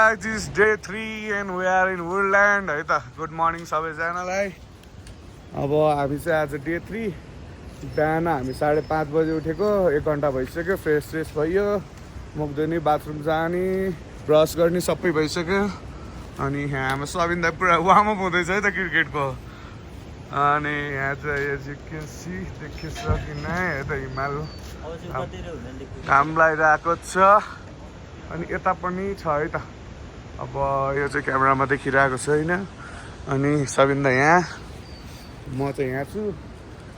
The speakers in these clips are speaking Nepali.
guys, this is day 3 and we are in Woodland है त गुड मर्निङ सबैजनालाई। अब हामी चाहिँ आज डे 3 बिहान हामी 5:30 बजे उठेको, 1 घन्टा भइसक्यो। फ्रेस भयो, मुख धुने, बाथरुम जाने, ब्रस गर्ने सबै भइसक्यो। अनि यहाँ हाम्रो सबिन दाइ पुरा वार्मअप हुँदैछ है त क्रिकेटको। अनि यहाँ चाहिँ एज यु क्यान सी देखिसकिन है त हिमाल काम लगाइरहेको छ। अनि यता पनि छ है त। अब यो चाहिँ क्यामेरामा देखिरहेको छैन। अनि सबिन दाइ यहाँ, म चाहिँ यहाँ छु।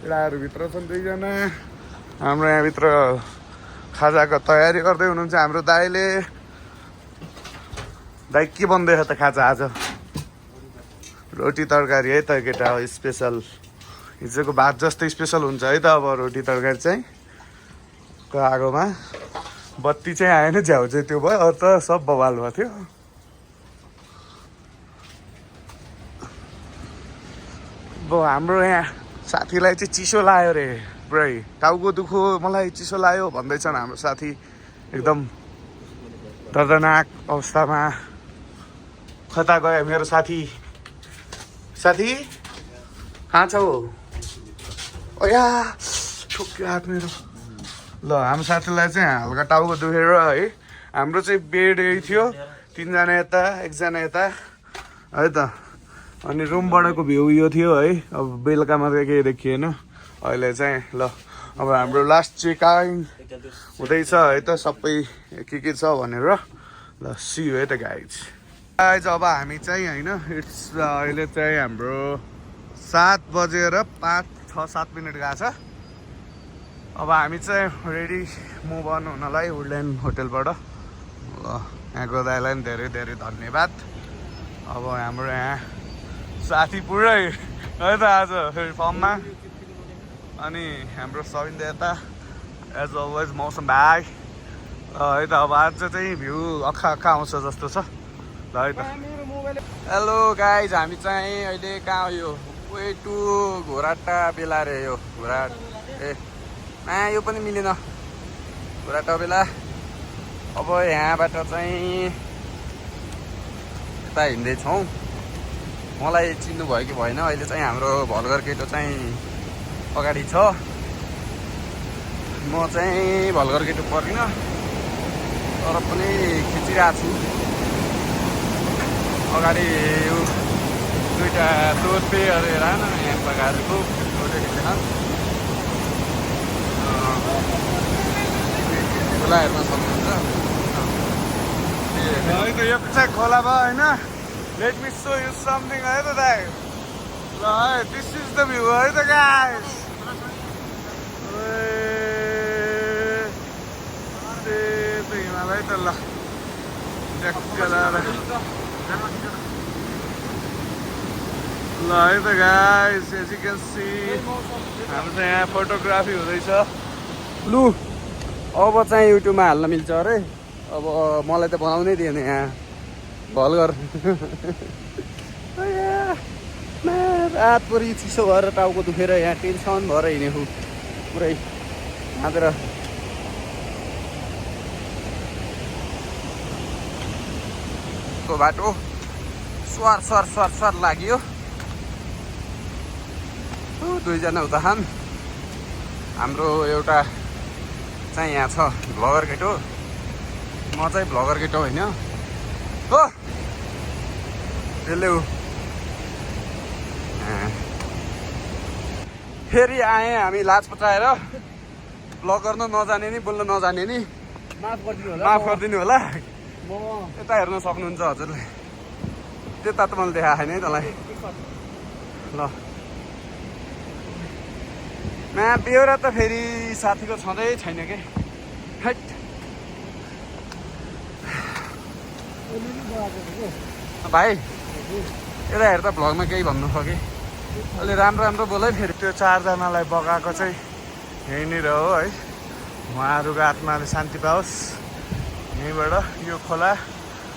केटाहरूभित्र छन् 2 जना। हाम्रो यहाँभित्र खाजाको तयारी गर्दै हुनुहुन्छ हाम्रो दाइले। दाइ के बन्दैछ त खाजा आज? रोटी तरकारी है त केटा, स्पेसल। हिजोको भात जस्तै स्पेसल हुन्छ है त अब रोटी तरकारी चाहिँ। आगोमा बत्ती चाहिँ आएन, झ्याउ चाहिँ त्यो भयो, अरू त सब बवाल भएको थियो। अब हाम्रो यहाँ साथीलाई चाहिँ चिसो लाग्यो रे पुरै, टाउको दुखो, मलाई चिसो लाग्यो भन्दैछन् हाम्रो साथी। एकदम दर्दनाक अवस्थामा। कता गयो मेरो साथी? साथी कहाँ छ हो? ओ या ठुक्यो हात मेरो। ल हाम्रो साथीलाई चाहिँ हल्का टाउको दुखेर है। हाम्रो चाहिँ बेड यही थियो, 3 जना यता 1 जना यता है त। अनि रुमबाटको भ्यू यो थियो है। अब बेलुकामा चाहिँ केही देखिएन अहिले चाहिँ। ल अब हाम्रो लास्ट चेकआउट हुँदैछ है त, सबै के छ भनेर। ल सी यु है त गाइज। अब हामी चाहिँ होइन, इट्स अहिले चाहिँ हाम्रो 7 बजेर 5-6-7 मिनट गएको छ। अब हामी चाहिँ रेडी मुभ अन हुनलाई वुडल्यान्ड होटेलबाट। ल यहाँको दाइलाई पनि धेरै धेरै धन्यवाद। अब हाम्रो यहाँ साथी पुरै है त आज फेरि फर्ममा। अनि हाम्रो सबिन दाइ यता एज अलवेज मौसम भाइ है त। अब आज चाहिँ भ्यू अखा आउँछ जस्तो छ ल है त। हेलो गाइज, हामी चाहिँ अहिले कहाँ यो वे टु घोराटा बेला रे। यो घोरा यो पनि मिलेन, घोराटा बेला। अब यहाँबाट चाहिँ यता हिँड्दैछौँ। मलाई चिन्नु भयो कि भएन, अहिले चाहिँ हाम्रो भलगर केटो चाहिँ अगाडि छ, म चाहिँ भलगर केटो पर्दिनँ, तर पनि खिचिरहेको छु। अगाडि 2टा तोर्पेहरू हेर न, यहाँ पकाएको फोटो खिचेन। खोला हेर्न सक्नुहुन्छ है त। यो चाहिँ खोला भयो होइन। Let me so you something है त दाइ। ल है, दिस इज द भ्यू है त गाइस। हिमालय त ल ल है त guys, as you can see हाम्रो चाहिँ यहाँ फोटोग्राफी हुँदैछ। लु अब चाहिँ युट्युबमा हाल्न मिल्छ अरे। अब मलाई त बनाउनै दिएन यहाँ भलगर। रातभरि चिसो भएर टाउको दुखेर यहाँ टेन्सन भएर हिँडेको पुरै हातेर। बाटो स्वार स्वार स्वार स्वार लाग्यो। 2 जना उता खान। हाम्रो एउटा चाहिँ यहाँ छ भ्लगर केटो, म चाहिँ भ्लगर केटो होइन हो। त्यसले फेरि आएँ हामी लाज पचाएर। भ्लग गर्न नजाने नि, बोल्न नजाने नि माफ गरिदिनु होला। यता हेर्न सक्नुहुन्छ हजुरले। त्यता त मैले देखाएको छैन है तँलाई। ल बेहोरा त फेरि साथीको छँदै छैन के। हैट भाइ यता हेर त, भ्लगमा केही भन्नु छ कि? अहिले राम्रो राम्रो बोलै। फेरि त्यो 4 जनालाई बगाएको चाहिँ यहीँनिर हो है। उहाँहरूको आत्माले शान्ति पाओस्। यहीँबाट यो खोला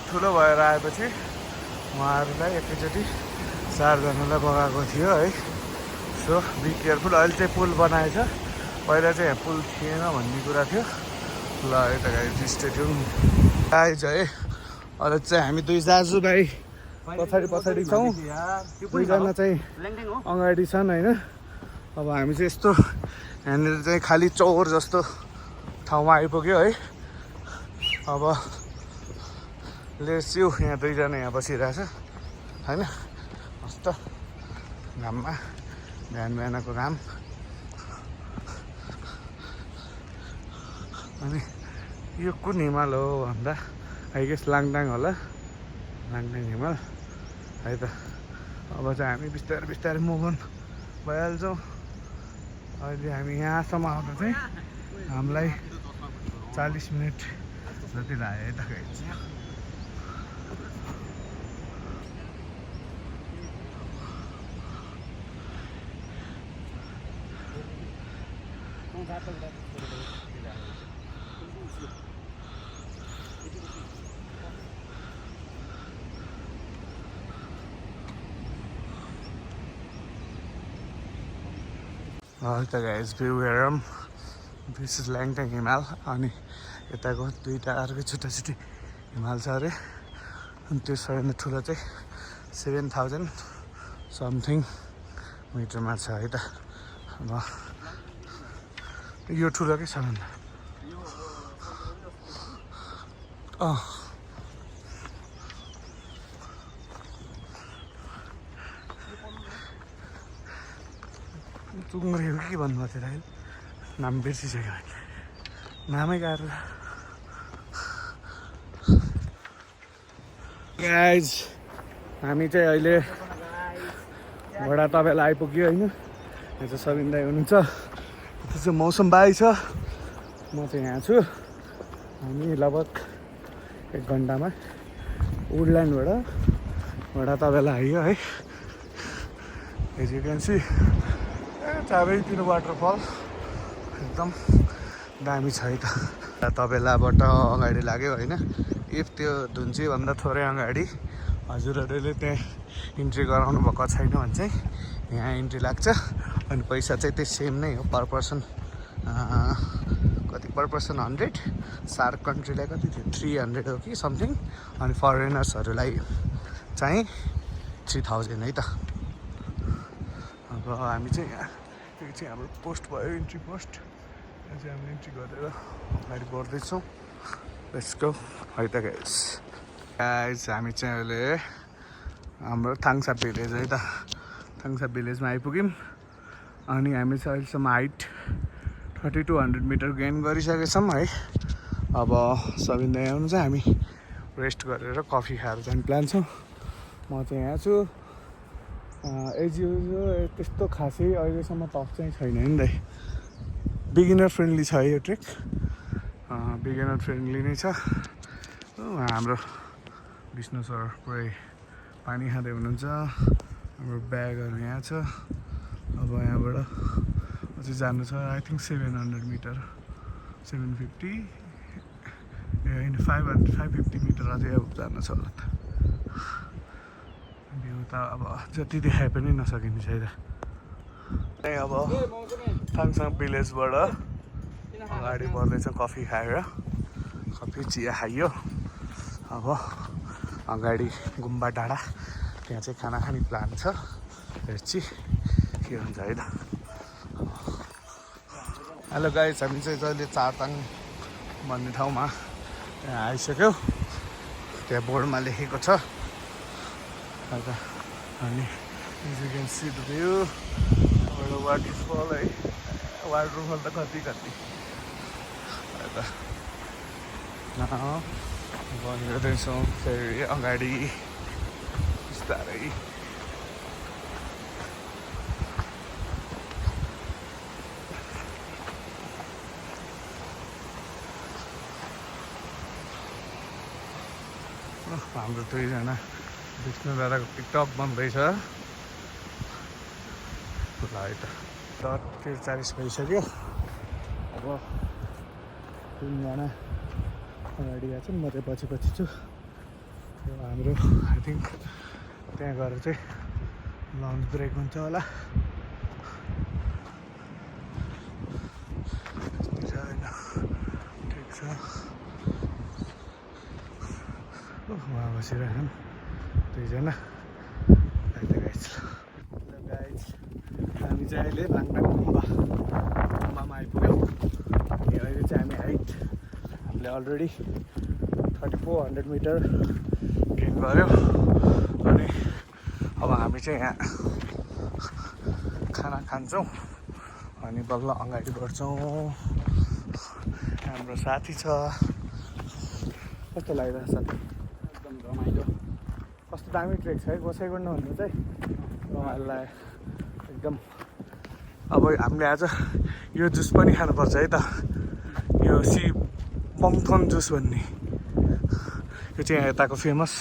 ठुलो भएर आएपछि उहाँहरूलाई एकैचोटि 4 जनालाई बगाएको थियो है। So be careful. अहिले चाहिँ पुल बनाएछ, पहिला चाहिँ यहाँ पुल थिएन भन्ने कुरा थियो। ल है त गाइज, स्टे ट्युन गाइज है। अहिले चाहिँ हामी दुई दाजुभाइ पछाडि छौँ, दुईजना चाहिँ अगाडि छन् होइन। अब हामी चाहिँ यस्तो यहाँनिर चाहिँ खालि चौर जस्तो ठाउँमा आइपुग्यो है। अब लेट्स यू, यहाँ दुईजना यहाँ बसिरहेछ होइन। मस्त घाममा बिहानको घाम। अनि यो कुन हिमाल हो भन्दा आई गेस लाङटाङ होला, लाङटाङ हिमाल है त। अब चाहिँ हामी बिस्तारै बिस्तारै मुभ अन भइहाल्छौँ। अहिले हामी यहाँसम्म आउँदा चाहिँ हामीलाई 40 मिनट जति लाग्यो है त। गाइस भ्यू हेरौँ। दिस इज ल्याङटाङ हिमाल। अनि यताको दुईवटा अर्कै छुट्टा छुट्टी हिमाल छ अरे। अनि त्यो सबैभन्दा ठुलो चाहिँ 7000 समथिङ मिटरमा छ है त। अब यो ठुलो के सबभन्दा चुङ्ग्रेको के भन्नुभएको थियो राखेल, नाम बिर्सिसक्यो मैले, नामै गाह्रो। गाइज हामी चाहिँ अहिले घोडा तपाईँलाई आइपुग्यो होइन। यहाँ चाहिँ सबिन दाइ हुनुहुन्छ, त्यो चाहिँ मौसम बाई छ, म चाहिँ यहाँ छु। हामी लगभग 1 घन्टामा वुडल्यान्डबाट घोडा तपाईँलाई आइयो है। एज यु क्यान सी चारैतिर वाटरफल एकदम दामी छ है त। तबेलाबाट अगाडि लाग्यो होइन। इफ त्यो धुन्चीभन्दा थोरै अगाडि हजुरहरूले त्यहाँ इन्ट्री गराउनु भएको छैन भने चाहिँ यहाँ इन्ट्री लाग्छ। अनि पैसा चाहिँ त्यो सेम नै हो, पर पर्सन कति पर पर्सन 100, सार्क कन्ट्रीलाई कति थियो 300 हो कि समथिङ। अनि फरेनर्सहरूलाई चाहिँ 3000 है त। अब हामी चाहिँ यहाँ यो चाहिँ हाम्रो पोस्ट भयो, इन्ट्री पोस्ट। यहाँ चाहिँ हामी इन्ट्री गरेर अगाडि बढ्दैछौँ। लेट्स गो है त गाइस। हामी चाहिँ अहिले हाम्रो थाङसा भिलेज है त, थाङसा भिलेजमा आइपुग्यौँ। अनि हामी चाहिँ अहिलेसम्म हाइट 3200 मिटर गेन गरिसकेछौँ है। अब सबिन दाइ आउनु चाहिँ हामी रेस्ट गरेर कफी खाएर जाने प्लान छ। म चाहिँ यहाँ छु। एज युजुअल त्यस्तो खासै अहिलेसम्म टफ चाहिँ छैन नि दाइ। बिगिनर फ्रेन्डली छ यो ट्रेक, बिगिनर फ्रेन्डली नै छ। हाम्रो विष्णु सर पुरै पानी खाँदै हुनुहुन्छ। हाम्रो ब्यागहरू यहाँ छ। अब यहाँबाट अझै जानु छ आई थिङ्क 700 मिटर, 750 होइन 550 मिटर अझै अब जानु छ होला त। भ्यू त अब जति देखाए पनि नसकिने छैन। अब थाङसा भिलेजबाट अगाडि बढ्दैछ कफी खाएर, कफी चिया खाइयो। अब अगाडि गुम्बा डाँडा, त्यहाँ चाहिँ खाना खाने प्लान छ। हेर्छु के हुन्छ है त। हेलो गाइस, हामी चाहिँ जहिले चारताङ भन्ने ठाउँमा त्यहाँ आइसक्यो। त्यहाँ बोर्डमा लेखेको छ अनि as you can see the view. एउटा वाटरफल है, वाटरफल त कति गर्दैछौँ फेरि अगाडि बिस्तारै। हाम्रो दुईजना विष्णु दादाको टिकटक बन्दैछ ल है त। 40 भइसक्यो। अब 3जना अगाडि गएको छन्, म चाहिँ पछि छु। यो हाम्रो आई थिङ्क त्यहाँ गएर चाहिँ लन्च ब्रेक हुन्छ होला। ठिक छ। बसिरहेछन् दुईजना। गाइज हामी चाहिँ अहिले लाङटाङ गुम्बामा आइपुग्यौँ। अनि अहिले चाहिँ हामी हामीले अलरेडी 3400 मिटर गेन गऱ्यो। अनि अब हामी चाहिँ यहाँ खाना खान्छौँ अनि बल्ल अगाडि बढ्छौँ। हाम्रो साथी छ। कस्तो लागिरहेको छ? एकदम रमाइलो। कस्तो दामी ट्रेक छ है। कसै गर्नुभन्दा चाहिँ रमाइलो लाग्यो एकदम। अब हामीले आज यो जुस पनि खानुपर्छ है त, यो पङथन जुस भन्ने। यो चाहिँ यताको फेमस।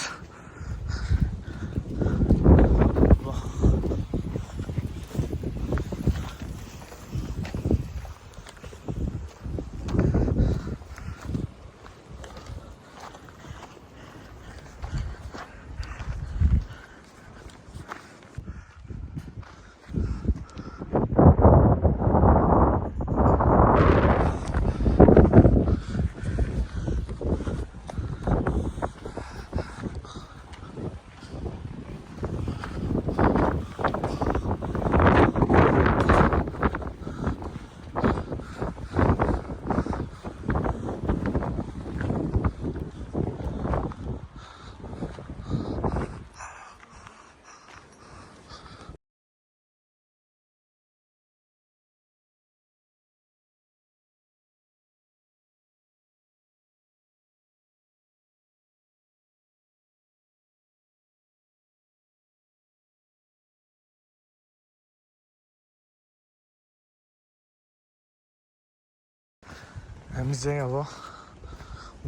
हामी चाहिँ अब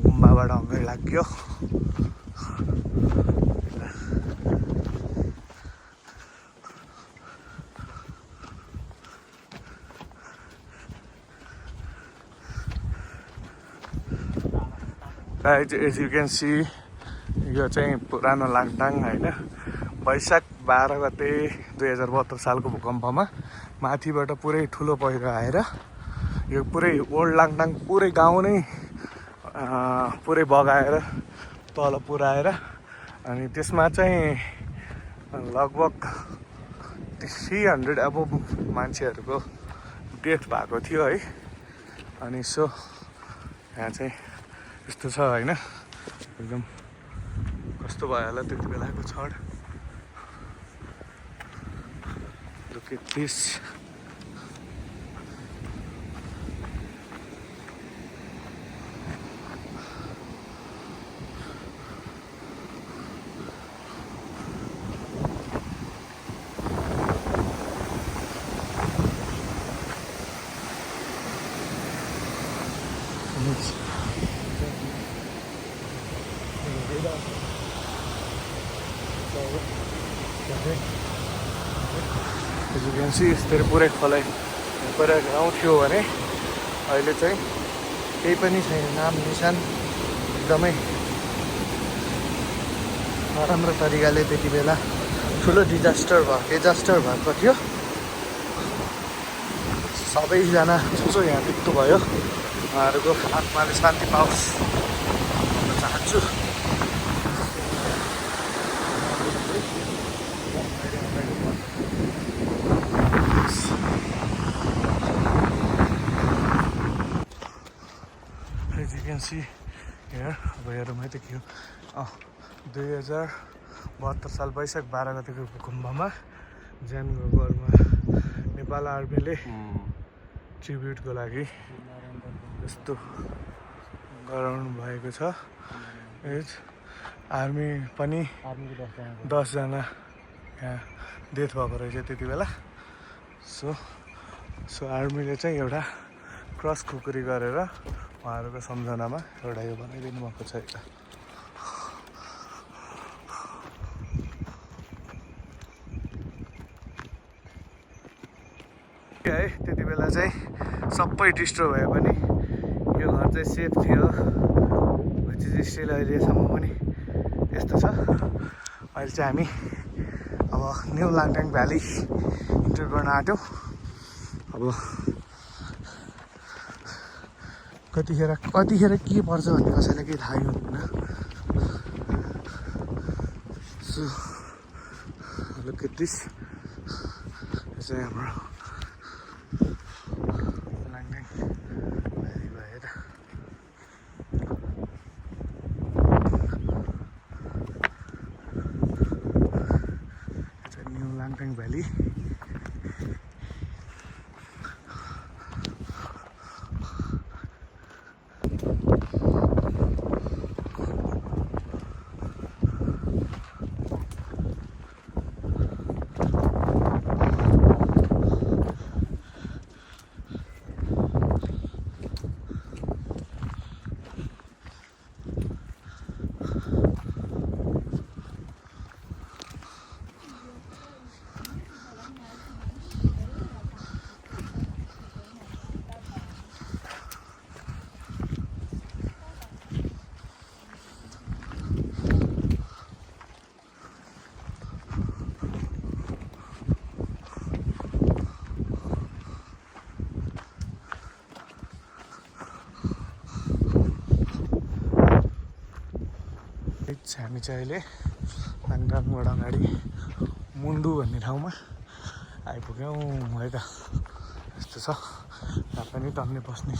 गुम्बाबाट अगाडि लाग्यो। एज यु क्यान सी यो चाहिँ पुरानो लाङटाङ होइन। वैशाख 12 गते 2072 सालको भूकम्पमा माथिबाट पुरै ठुलो पहिरो आएर यो पुरै ओल्ड लाङटाङ पुरै गाउँ नै पुरै बगाएर तल पुऱ्याएर अनि त्यसमा चाहिँ लगभग 300 अबोभ मान्छेहरूको डेथ भएको थियो है। अनि सो यहाँ चाहिँ यस्तो छ होइन। एकदम कस्तो भयो होला त्यति बेलाको छड। Look at this. यस्तरी पुरै खोलाइ पुरै गाउँ थियो भने अहिले चाहिँ केही पनि छैन, नाम निशान। एकदमै नराम्रो तरिकाले त्यति बेला ठुलो डिजास्टर भएको थियो। सबैजना जो यहाँ मृत्यु भयो उहाँहरूको आत्माले शान्ति पाओस् भन्न चाहन्छु। अब हेरौँ है त के हो। 2072 साल वैशाख 12 गतिको भूकम्पमा ज्यान गगरमा नेपाल आर्मीले ट्रिब्युटको लागि यस्तो गराउनु भएको छ। आर्मी पनि 10 जना यहाँ डेथ भएको रहेछ त्यति बेला। सो आर्मीले चाहिँ एउटा क्रस खुकुरी गरेर उहाँहरूको सम्झनामा एउटा यो बनाइदिनु भएको छ यता। है त्यति बेला चाहिँ सबै डिस्ट्रोय भयो पनि यो घर चाहिँ सेफ थियो। स्टिल अहिलेसम्म पनि यस्तो छ। अहिले चाहिँ हामी अब न्यू लाङटाङ भ्याली इन्टर गर्न आँट्यौँ। अब कतिखेर के पर्छ भन्ने कसैलाई केही थाहै हुँदैन। So, look at this. This is हाम्रो Langtang Valley भएर It's a new Langtang Valley. हामी चाहिँ अहिले लाङटाङबाट अगाडि मुन्डु भन्ने ठाउँमा आइपुग्यौँ है त। यस्तो छ, यहाँ पनि तन्ने बस्ने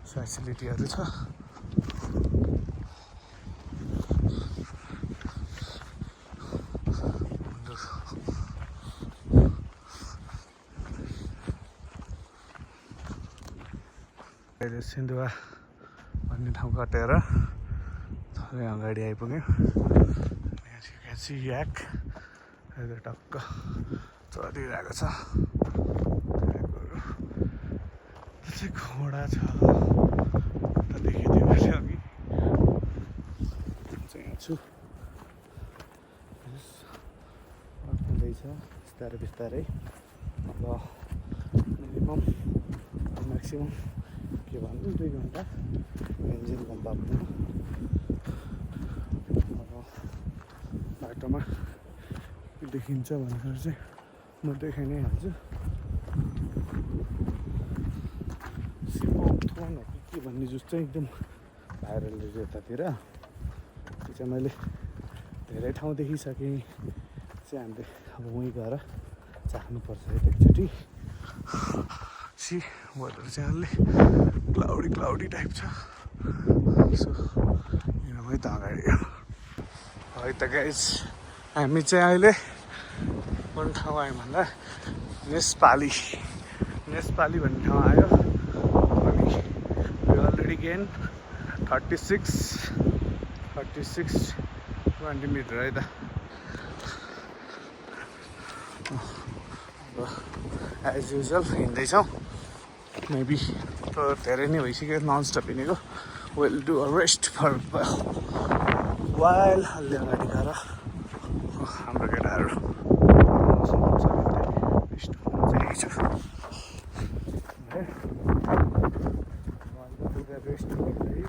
फेसिलिटीहरू छ। अहिले सिन्धुवा भन्ने ठाउँ कटेर अगाडि आइपुग्यो। याक टक्क चलिरहेको छ। चाहिँ घोडा छ देखिदियो मैले अघि चाहिँ यहाँ छु। हुँदैछ बिस्तारै बिस्तारै। अब मिनिमम म्याक्सिमम के भन्नु 2 घन्टा इन्जिन पम्प आफ्नो बाटोमा देखिन्छ भनेर चाहिँ म देखाइ नै हाल्छु। सिपोथोन के भन्ने जुस चाहिँ एकदम भाइरल रहेछ यतातिर। त्यो चाहिँ मैले धेरै ठाउँ देखिसकेँ। चाहिँ हामीले अब वहीँ गएर चाख्नुपर्छ एकचोटि। सी वेदर चाहिँ अलि क्लाउडी टाइप छ। सो है त अगाडि है त गाइज, हामी चाहिँ अहिले कुन ठाउँ आयौँ भन्दा नेपाली भन्ने ठाउँ आयो। अनि वी अलरेडी गेन 36-20 मिटर है त। अब एज युजल हिँड्दैछौँ। मेबी धेरै नै भइसक्यो ननस्टप हिँडेको। Will do a rest for while. अलि अगाडि गएर हाम्रो केटाहरू रेस्ट गर्दै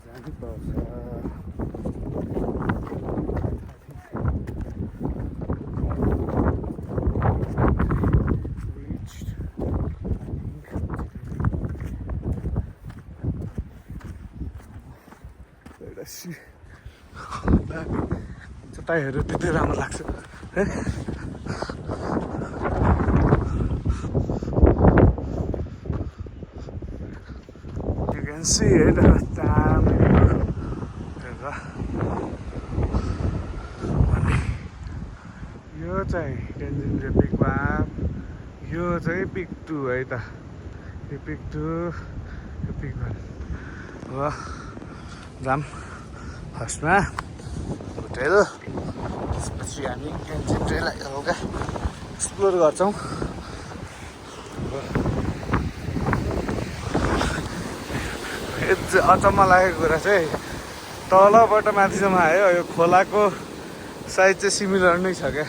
जानुपर्छ। जताहरू त्यतै राम्रो लाग्छ है। You can see it. Damn. यो चाहिँ टेन्जिङ पिक 1, यो चाहिँ पिक 2 है त। यो पिक 2, यो पिक 1 हो। जाम फर्स्टमा होटेल, त्यसपछि हामी टेन्जिङ ट्रेलाई हल्का एक्सप्लोर गर्छौँ। अचम्म लागेको कुरा चाहिँ तलबाट माथिसम्म आयो। यो खोलाको साइज चाहिँ सिमिलर नै छ क्या।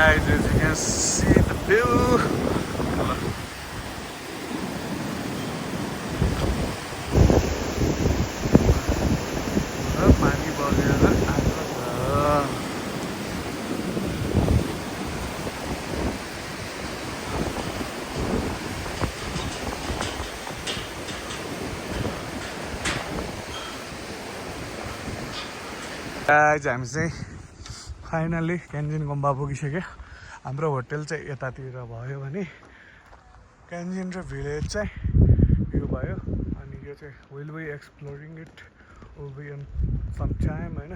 Guys, as you can see the view. पानी बगेर आएको छ। गाइज हामी चाहिँ फाइनल्ली क्यान्जिन गुम्बा पुगिसक्यो हाम्रो होटल चाहिँ यतातिर भयो भने क्यान्जिन र भिलेज चाहिँ यो भयो अनि यो चाहिँ will be exploring it will be in some time होइन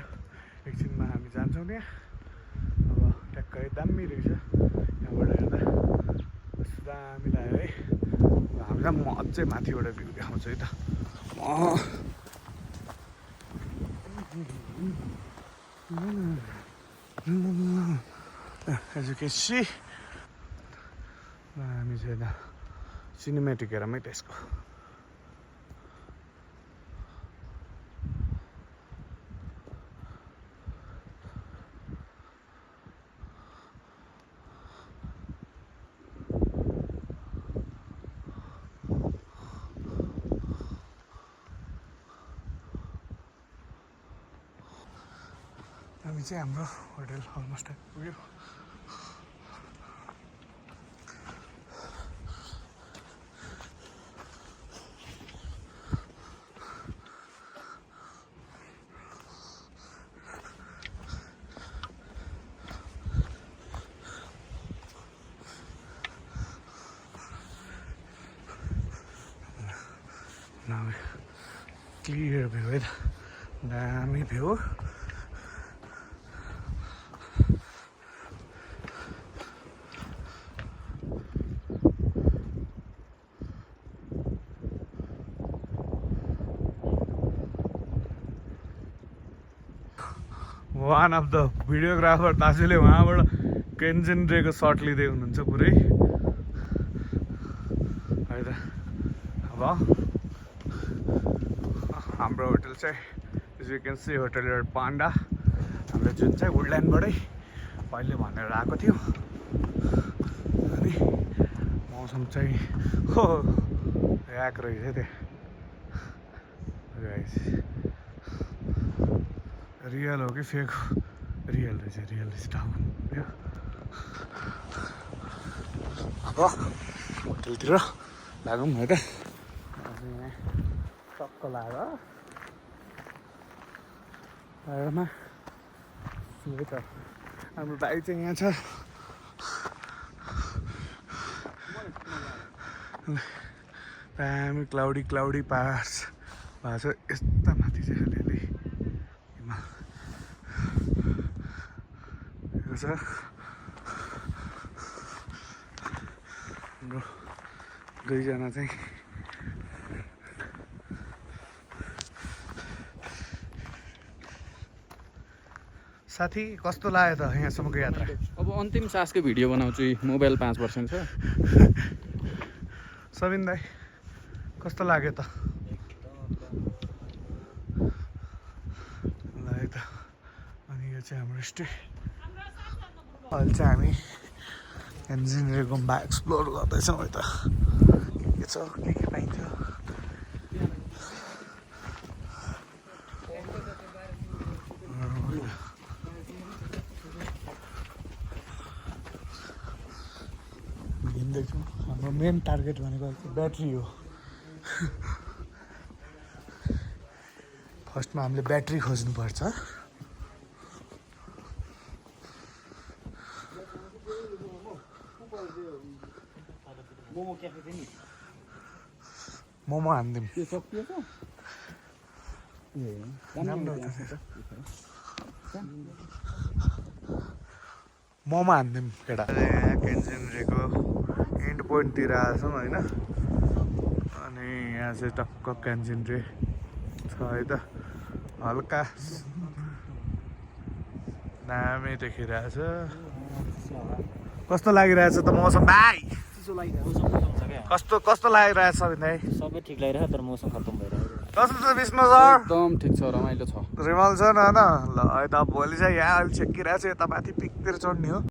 एकछिनमा हामी जान्छौँ त्यहाँ अब ट्याक्कै दामी रहेछ यहाँबाट हेर्दा कस्तो दामी लाग्यो है हामीलाई म अझै माथिबाट भ्यू देखाउँछु है त As you can see, हामी चाहिँ यता सिनेमेटिक हेरमै त्यसको हामी चाहिँ हाम्रो होटल अलमोस्ट पुग्यो क्लियर भ्यू है त दामी view one of the videographer दाजुले उहाँबाट क्यान्जिन सर्ट लिँदै हुनुहुन्छ पुरै है त अब हाम्रो होटल चाहिँ as you can see hotel Panda हाम्रो जुन चाहिँ वुडल्यान्डबाटै पहिले भनेर आएको थियो अनि मौसम चाहिँ हो याक रहेछ त्यो रियल हो कि फेक हो रियल रहेछ टाउन अब होटलतिर लागौँ है त टक्क लाग्यो घरमा है त हाम्रो भाइ चाहिँ यहाँ छ दामी क्लाउडी पाहाड भएको छ यस्ता माथि चाहिँ अलिअलि हिमाल छ हाम्रो दुईजना चाहिँ साथी कस्तो लाग्यो त यहाँसम्मको यात्रा अब अन्तिम सासको भिडियो बनाउँछु मोबाइल 5% छ सबिन दाई कस्तो लाग्यो त लाग्यो त अनि यो चाहिँ हाम्रो स्टे अहिले चाहिँ हामी क्यान्जिन गुम्बा एक्सप्लोर गर्दैछौँ है त के छ के पाइन्छ हिँड्दैछौँ हाम्रो मेन टार्गेट भनेको ब्याट्री हो फर्स्टमा हामीले ब्याट्री खोज्नुपर्छ मोमो हानिदिउँ मोमो हानिदिउँ केटा क्यान्जिनको एन्ड पोइन्टतिर आएछौँ होइन अनि यहाँ चाहिँ टक्क क्यान्जिन रे छ है त हल्का दामी देखिरहेछ कस्तो लागिरहेछ त मौसम भाइ कस्तो लागिरहेछ भाइ सबै ठिक लागिरहेछ तर मौसम खत्तम भइरहेको कस्तो छ विष्णु सर एकदम ठिक छ रमाइलो छ रिमल छ न ल है त भोलि चाहिँ यहाँ अहिले छेकिरहेको छ यता माथि पिकतिर चढ्ने हो